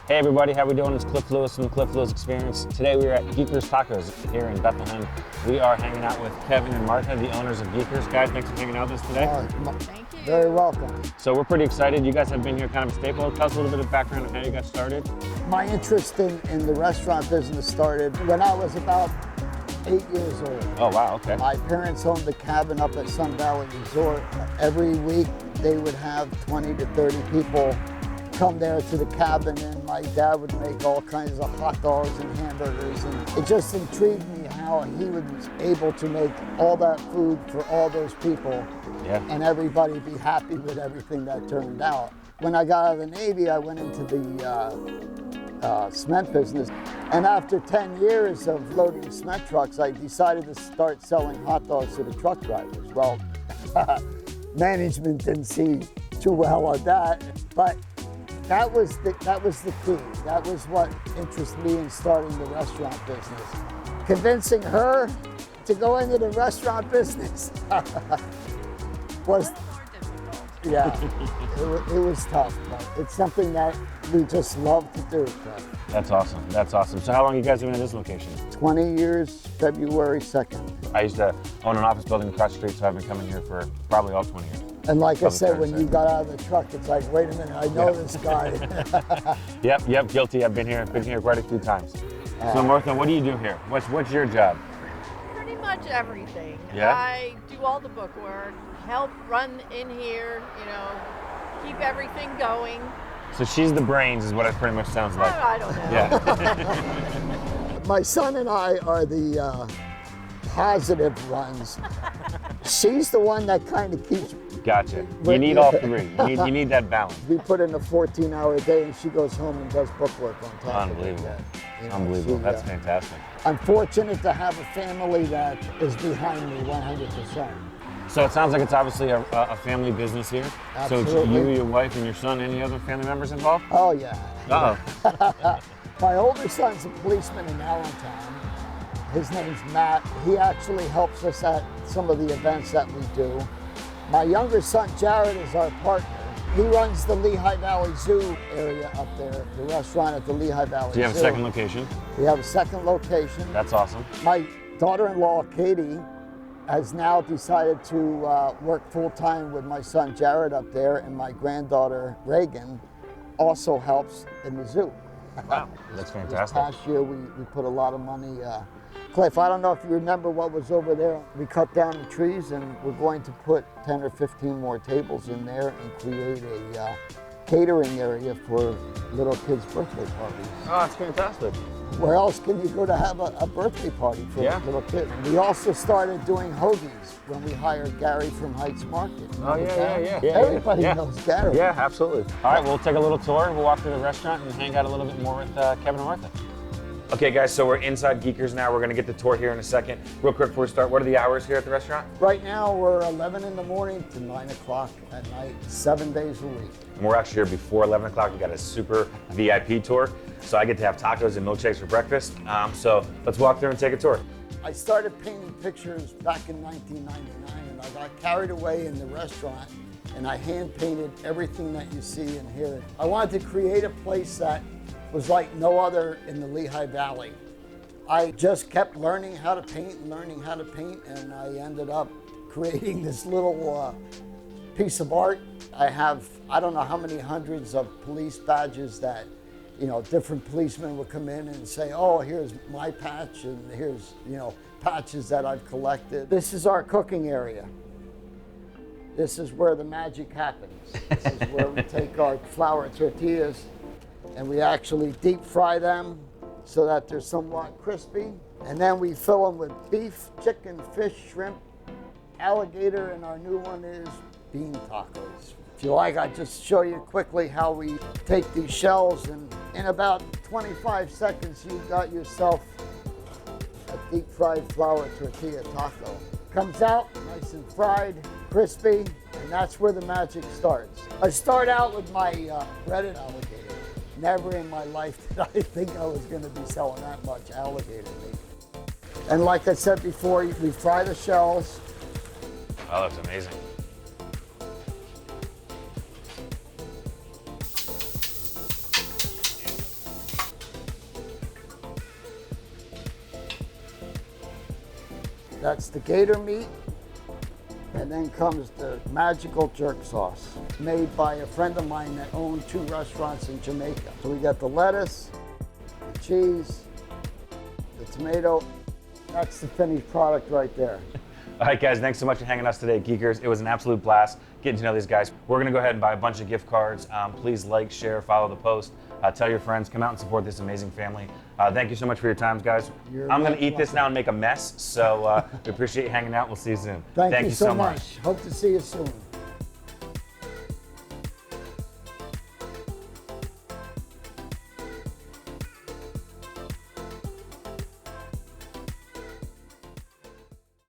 Hey everybody, how we doing? It's Cliff Lewis from the Cliff Lewis Experience. Today we are at GEAKERS Tacos here in Bethlehem. We are hanging out with Kevin and Martha, the owners of GEAKERS. Guys, thanks for hanging out with us today. Thank you. Very welcome. So we're pretty excited. You guys have been here kind of a staple. Tell us a little bit of background on how you got started. My interest in the restaurant business started when I was about 8 years old. Oh wow, okay. My parents owned the cabin up at Sun Valley Resort. Every week they would have 20 to 30 people come there to the cabin, and my dad would make all kinds of hot dogs and hamburgers, and it just intrigued me how he was able to make all that food for all those people, and everybody be happy with everything that turned out. When I got out of the Navy, I went into the cement business, and after 10 years of loading cement trucks, I decided to start selling hot dogs to the truck drivers. Well, management didn't see too well at that, but that was the key. That was what interested me in starting the restaurant business. Convincing her to go into the restaurant business was, it was tough, but it's something that we just love to do. That's awesome. That's awesome. So how long have you guys been in this location? 20 years, February 2nd. I used to own an office building across the street, so I've been coming here for probably all 20 years. And like I said, when you got out of the truck, it's like, wait a minute, I know this guy. Yep, guilty. I've been here quite a few times. So Martha, what do you do here? What's your job? Pretty much everything. Yeah? I do all the book work, help run in here, keep everything going. So she's the brains is what it pretty much sounds like. I don't know. Yeah. My son and I are the positive runs. She's the one that kind of keeps. Gotcha. You need all three. You need that balance. We put in a 14-hour day, and she goes home and does bookwork on top Unbelievable. of it. Unbelievable. That's fantastic. I'm fortunate to have a family that is behind me 100%. So it sounds like it's obviously a family business here. Absolutely. So it's you, your wife, and your son. Any other family members involved? Oh, yeah. Uh-oh. My older son's a policeman in Allentown. His name's Matt. He actually helps us at some of the events that we do. My younger son, Jared, is our partner. He runs the Lehigh Valley Zoo area up there, the restaurant at the Lehigh Valley Zoo. Do you have a second location? We have a second location. That's awesome. My daughter-in-law, Katie, has now decided to work full-time with my son, Jared, up there, and my granddaughter, Reagan, also helps in the zoo. Wow, that's fantastic. This past year, we put a lot of money. Cliff, I don't know if you remember what was over there. We cut down the trees, and we're going to put 10 or 15 more tables in there and create a catering area for little kids' birthday parties. Oh, that's fantastic. Where else can you go to have a birthday party for a little kid? We also started doing hoagies when we hired Gary from Heights Market. Oh, yeah. Everybody knows Gary. Yeah, absolutely. All right, we'll take a little tour. We'll walk through the restaurant and hang out a little bit more with Kevin and Martha. Okay, guys, so we're inside GEAKERS now. We're going to get the tour here in a second. Real quick before we start, what are the hours here at the restaurant? Right now, we're 11 in the morning to 9 o'clock at night, 7 days a week. And we're actually here before 11 o'clock. We got a super VIP tour. So I get to have tacos and milkshakes for breakfast. So let's walk through and take a tour. I started painting pictures back in 1999, and I got carried away in the restaurant, and I hand painted everything that you see and hear. I wanted to create a place that was like no other in the Lehigh Valley. I just kept learning how to paint, and I ended up creating this little piece of art. I have, I don't know how many hundreds of police badges that, different policemen would come in and say, oh, here's my patch, and here's, patches that I've collected. This is our cooking area. This is where the magic happens. This is where we take our flour tortillas and we actually deep fry them so that they're somewhat crispy. And then we fill them with beef, chicken, fish, shrimp, alligator, and our new one is bean tacos. If you like, I'll just show you quickly how we take these shells, and in about 25 seconds, you've got yourself a deep fried flour tortilla taco. Comes out nice and fried, crispy, and that's where the magic starts. I start out with my breaded alligator. Never in my life did I think I was going to be selling that much alligator meat. And like I said before, we fry the shells. Oh, that's amazing. That's the gator meat. And then comes the magical jerk sauce, made by a friend of mine that owned 2 restaurants in Jamaica. So we got the lettuce, the cheese, the tomato. That's the finished product right there. All right, guys, thanks so much for hanging us today at Geekers. It was an absolute blast getting to know these guys. We're gonna go ahead and buy a bunch of gift cards. Please like, share, follow the post. Tell your friends, come out and support this amazing family. Thank you so much for your times, guys. I'm gonna eat this now and make a mess, so we appreciate you hanging out. We'll see you soon. Thank you so much. Hope to see you soon.